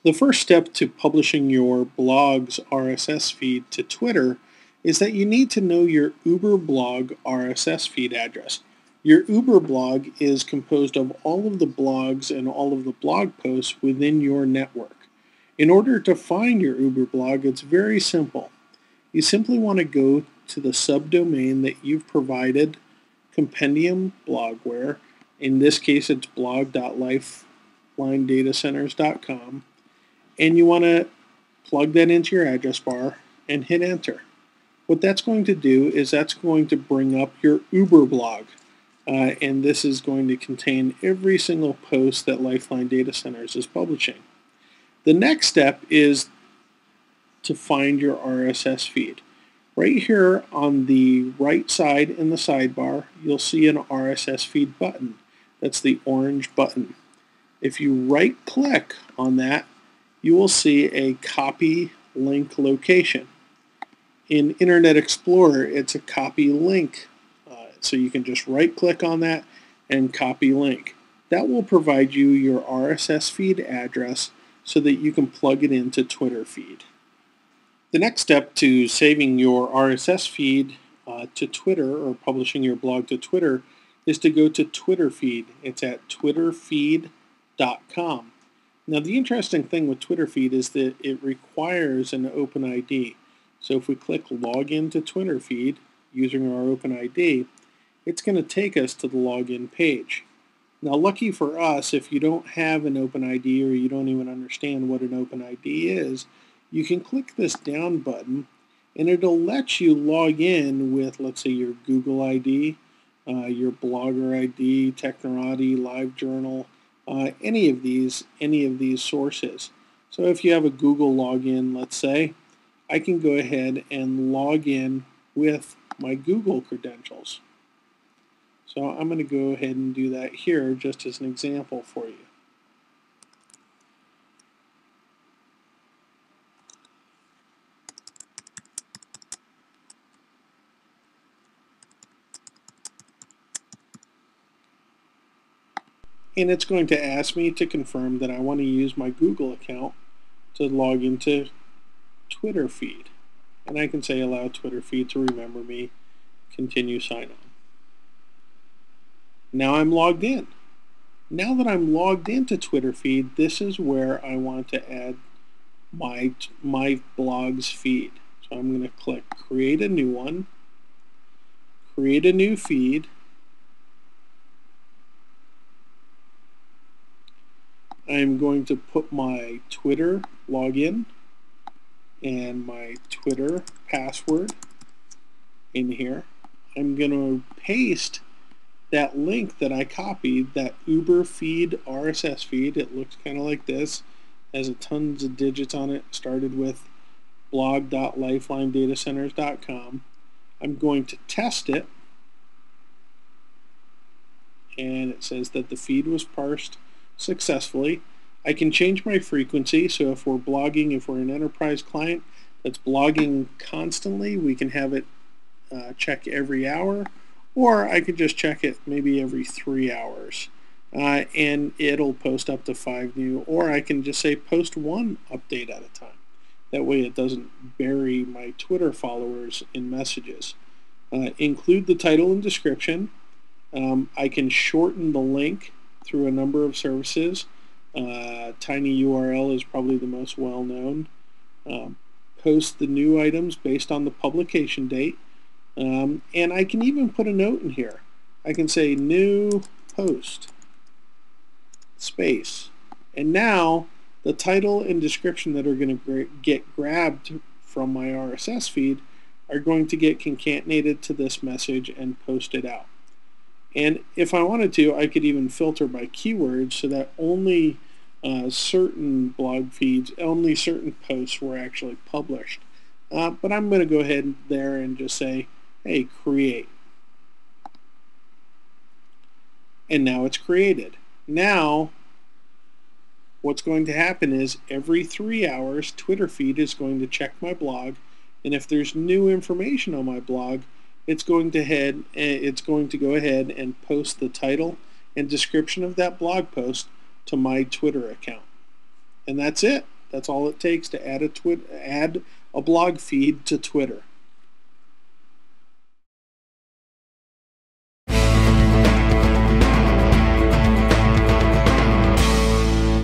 The first step to publishing your blog's RSS feed to Twitter is that you need to know your Uber blog RSS feed address. Your Uber blog is composed of all of the blogs and all of the blog posts within your network. In order to find your Uber blog, it's very simple. You simply want to go to the subdomain that you've provided, Compendium Blogware. In this case, it's blog.lifelinedatacenters.com. And you want to plug that into your address bar and hit enter. What that's going to do is that's going to bring up your Uber blog. And this is going to contain every single post that Lifeline Data Centers is publishing. The next step is to find your RSS feed. Right here on the right side in the sidebar, you'll see an RSS feed button. That's the orange button. If you right-click on that, you will see a copy link location. In Internet Explorer, it's a copy link. So you can just right-click on that and copy link. That will provide you your RSS feed address so that you can plug it into Twitter feed. The next step to saving your RSS feed to Twitter or publishing your blog to Twitter is to go to Twitter feed. It's at twitterfeed.com. Now the interesting thing with Twitter feed is that it requires an OpenID. So if we click login to Twitter feed using our OpenID, it's going to take us to the login page. Now lucky for us, if you don't have an OpenID or you don't even understand what an OpenID is, you can click this down button and it'll let you log in with, let's say, your Google ID, your Blogger ID, Technorati, LiveJournal, any of these sources. So if you have a Google login, let's say, I can go ahead and log in with my Google credentials. So I'm going to go ahead and do that here just as an example for you. And it's going to ask me to confirm that I want to use my Google account to log into Twitter feed. And I can say allow Twitter feed to remember me, continue sign on. Now I'm logged in. Now that I'm logged into Twitter feed, this is where I want to add my blog's feed. So I'm going to click create a new one, create a new feed. I'm going to put my Twitter login and my Twitter password in here. I'm going to paste that link that I copied, that Uber feed RSS feed. It looks kind of like this. Has a tons of digits on it. Started with blog.lifelinedatacenters.com. I'm going to test it. And it says that the feed was parsed successfully. I can change my frequency, so if we're blogging, if we're an enterprise client that's blogging constantly, we can have it check every hour, or I could just check it maybe every 3 hours, and it'll post up to 5 new, or I can just say post 1 update at a time. That way it doesn't bury my Twitter followers in messages. Include the title and description. I can shorten the link through a number of services. TinyURL is probably the most well-known. Post the new items based on the publication date. And I can even put a note in here. I can say new post, space. And now the title and description that are going to get grabbed from my RSS feed are going to get concatenated to this message and posted out. And if I wanted to, I could even filter by keywords so that only certain blog feeds, only certain posts were actually published. But I'm going to go ahead there and just say, hey, create. And now it's created. Now, what's going to happen is every 3 hours, Twitter feed is going to check my blog, and if there's new information on my blog, it's going to go ahead and post the title and description of that blog post to my Twitter account. And that's it. That's all it takes to add a blog feed to Twitter.